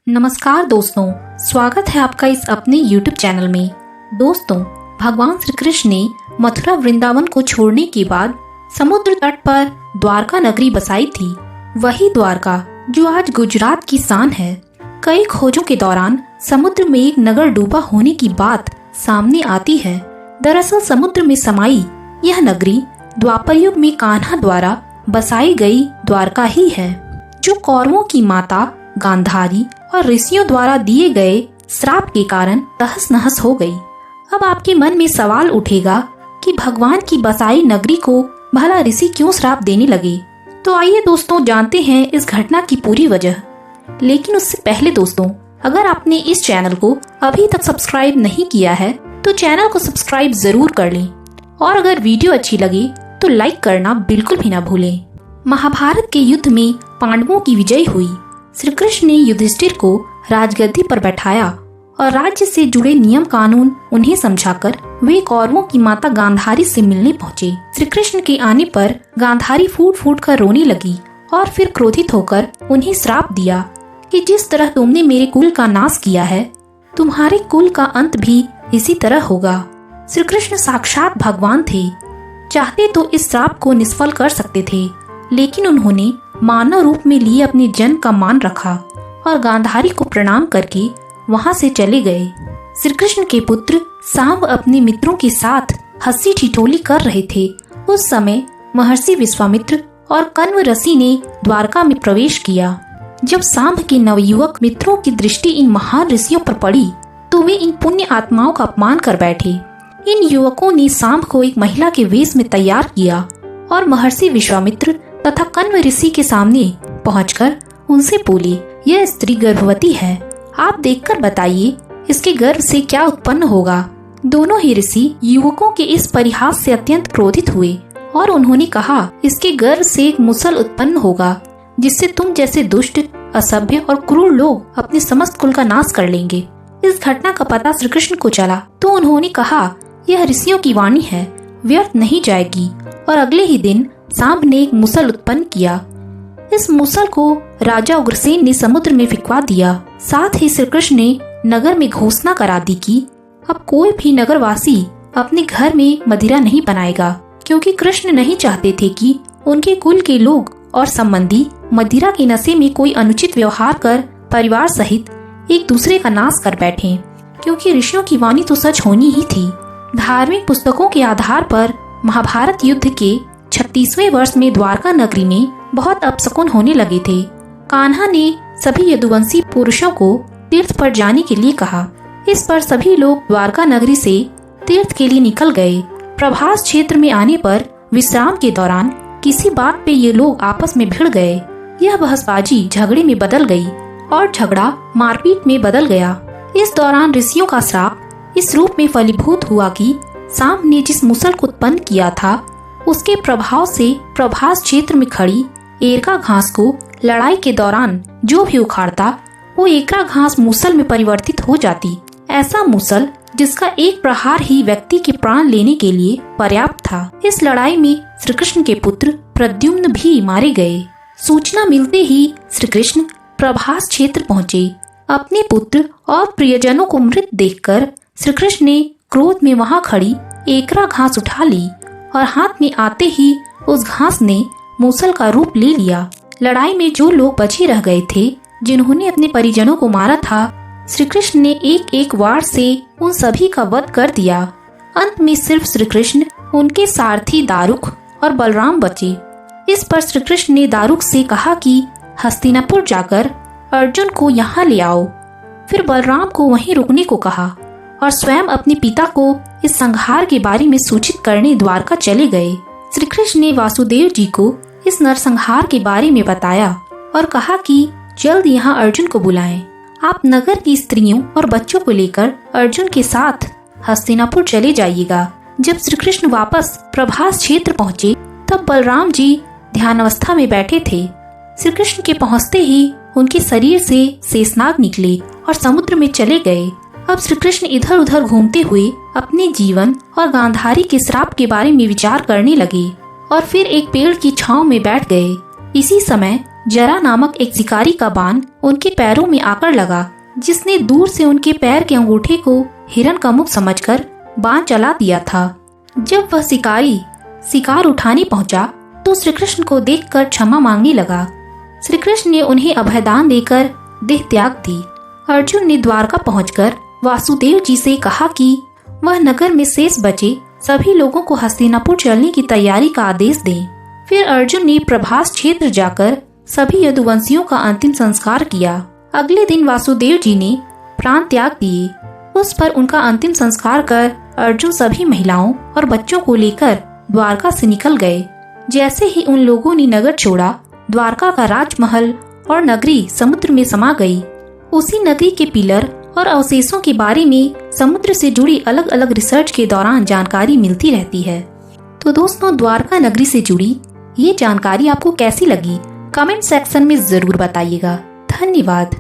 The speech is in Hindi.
नमस्कार दोस्तों, स्वागत है आपका इस अपने YouTube चैनल में। दोस्तों, भगवान श्री कृष्ण ने मथुरा वृंदावन को छोड़ने के बाद समुद्र तट पर द्वारका नगरी बसाई थी। वही द्वारका जो आज गुजरात की शान है। कई खोजों के दौरान समुद्र में एक नगर डूबा होने की बात सामने आती है। दरअसल समुद्र में समाई यह नगरी द्वापर युग में कान्हा द्वारा बसाई गई द्वारका ही है, जो कौरवों की माता गांधारी और ऋषियों द्वारा दिए गए श्राप के कारण तहस नहस हो गई। अब आपके मन में सवाल उठेगा कि भगवान की बसाई नगरी को भला ऋषि क्यों श्राप देने लगे। तो आइए दोस्तों जानते हैं इस घटना की पूरी वजह। लेकिन उससे पहले दोस्तों, अगर आपने इस चैनल को अभी तक सब्सक्राइब नहीं किया है तो चैनल को सब्सक्राइब जरूर कर लें, और अगर वीडियो अच्छी लगे तो लाइक करना बिल्कुल भी ना भूलें। महाभारत के युद्ध में पांडवों की विजय हुई। श्री कृष्ण ने युधिष्ठिर को राजगद्दी पर बैठाया और राज्य से जुड़े नियम कानून उन्हें समझाकर वे कौरवों की माता गांधारी से मिलने पहुँचे। श्री कृष्ण के आने पर गांधारी फूट फूट कर रोने लगी और फिर क्रोधित होकर उन्हें श्राप दिया कि जिस तरह तुमने मेरे कुल का नाश किया है, तुम्हारे कुल का अंत भी इसी तरह होगा। श्री कृष्ण साक्षात भगवान थे, चाहते तो इस श्राप को निष्फल कर सकते थे, लेकिन उन्होंने मानव रूप में लिए अपने जन्म का मान रखा और गांधारी को प्रणाम करके वहां से चले गए। श्री कृष्ण के पुत्र सांब अपने मित्रों के साथ हंसी ठिठोली कर रहे थे। उस समय महर्षि विश्वामित्र और कण्व ऋषि ने द्वारका में प्रवेश किया। जब सांब के नवयुवक मित्रों की दृष्टि इन महान ऋषियों पर पड़ी तो वे इन पुण्य आत्माओं का अपमान कर बैठे। इन युवकों ने सांब को एक महिला के वेश में तैयार किया और महर्षि विश्वामित्र तथा कण्व ऋषि के सामने पहुंचकर उनसे बोले, यह स्त्री गर्भवती है, आप देखकर बताइए इसके गर्भ से क्या उत्पन्न होगा। दोनों ही ऋषि युवकों के इस परिहास से अत्यंत क्रोधित हुए और उन्होंने कहा, इसके गर्भ से एक मुसल उत्पन्न होगा जिससे तुम जैसे दुष्ट, असभ्य और क्रूर लोग अपने समस्त कुल का नाश कर लेंगे। इस घटना का पता श्री कृष्ण को चला तो उन्होंने कहा, यह ऋषियों की वाणी है, व्यर्थ नहीं जाएगी। और अगले ही दिन सांब ने एक मुसल उत्पन्न किया। इस मुसल को राजा उग्रसेन ने समुद्र में फिकवा दिया। साथ ही श्री कृष्ण ने नगर में घोषणा करा दी कि अब कोई भी नगरवासी अपने घर में मदिरा नहीं बनाएगा, क्योंकि कृष्ण नहीं चाहते थे कि उनके कुल के लोग और संबंधी मदिरा के नशे में कोई अनुचित व्यवहार कर परिवार सहित एक दूसरे का नाश कर बैठे, क्योंकि ऋषियों की वाणी तो सच होनी ही थी। धार्मिक पुस्तकों के आधार पर महाभारत युद्ध के 36वें वर्ष में द्वारका नगरी में बहुत अपशकुन होने लगे थे। कान्हा ने सभी यदुवंशी पुरुषों को तीर्थ पर जाने के लिए कहा। इस पर सभी लोग द्वारका नगरी से तीर्थ के लिए निकल गए। प्रभास क्षेत्र में आने पर विश्राम के दौरान किसी बात पे ये लोग आपस में भिड़ गए। यह बहसबाजी झगड़े में बदल गई और झगड़ा मारपीट में बदल गया। इस दौरान ऋषियों का श्राप इस रूप में फलीभूत हुआ कि सांब ने जिस मुसल को उत्पन्न किया था उसके प्रभाव से प्रभास क्षेत्र में खड़ी एरका घास को लड़ाई के दौरान जो भी उखाड़ता वो एकरा घास मूसल में परिवर्तित हो जाती। ऐसा मूसल जिसका एक प्रहार ही व्यक्ति के प्राण लेने के लिए पर्याप्त था। इस लड़ाई में श्री कृष्ण के पुत्र प्रद्युम्न भी मारे गए। सूचना मिलते ही श्री कृष्ण प्रभास क्षेत्र पहुँचे। अपने पुत्र और प्रियजनों को मृत देखकर श्री कृष्ण ने क्रोध में वहाँ खड़ी एकरा घास उठा ली और हाथ में आते ही उस घास ने मूसल का रूप ले लिया। लड़ाई में जो लोग बचे रह गए थे, जिन्होंने अपने परिजनों को मारा था, श्री कृष्ण ने एक एक वार से उन सभी का वध कर दिया। अंत में सिर्फ श्री कृष्ण, उनके सारथी दारुक और बलराम बचे। इस पर श्री कृष्ण ने दारुक से कहा कि हस्तिनापुर जाकर अर्जुन को यहाँ ले आओ। फिर बलराम को वहीं रुकने को कहा और स्वयं अपने पिता को इस संहार के बारे में सूचित करने द्वारका चले गए। श्री कृष्ण ने वासुदेव जी को इस नरसंहार के बारे में बताया और कहा कि जल्द यहाँ अर्जुन को बुलाएं। आप नगर की स्त्रियों और बच्चों को लेकर अर्जुन के साथ हस्तिनापुर चले जाइएगा। जब श्री कृष्ण वापस प्रभास क्षेत्र पहुँचे तब बलराम जी ध्यानावस्था में बैठे थे। श्री कृष्ण के पहुँचते ही उनके शरीर से शेषनाग निकले और समुद्र में चले गए। अब श्री कृष्ण इधर उधर घूमते हुए अपने जीवन और गांधारी के श्राप के बारे में विचार करने लगे और फिर एक पेड़ की छांव में बैठ गए। इसी समय जरा नामक एक शिकारी का बाण उनके पैरों में आकर लगा, जिसने दूर से उनके पैर के अंगूठे को हिरन का मुख समझकर बाण चला दिया था। जब वह शिकारी शिकार उठाने पहुंचा तो श्री कृष्ण को देखकर क्षमा मांगने लगा। श्री कृष्ण ने उन्हें अभयदान देकर देह त्याग दी। अर्जुन ने द्वारका पहुंचकर वासुदेव जी से कहा कि वह नगर में शेष बचे सभी लोगों को हस्तिनापुर चलने की तैयारी का आदेश दें। फिर अर्जुन ने प्रभास क्षेत्र जाकर सभी यदुवंशियों का अंतिम संस्कार किया। अगले दिन वासुदेव जी ने प्राण त्याग दिए। उस पर उनका अंतिम संस्कार कर अर्जुन सभी महिलाओं और बच्चों को लेकर द्वारका से निकल गए। जैसे ही उन लोगों ने नगर छोड़ा, द्वारका का राजमहल और नगरी समुद्र में समा गई। उसी नगरी के पिलर और अवशेषों के बारे में समुद्र से जुड़ी अलग अलग रिसर्च के दौरान जानकारी मिलती रहती है। तो दोस्तों, द्वारका नगरी से जुड़ी ये जानकारी आपको कैसी लगी, कमेंट सेक्शन में जरूर बताइएगा। धन्यवाद।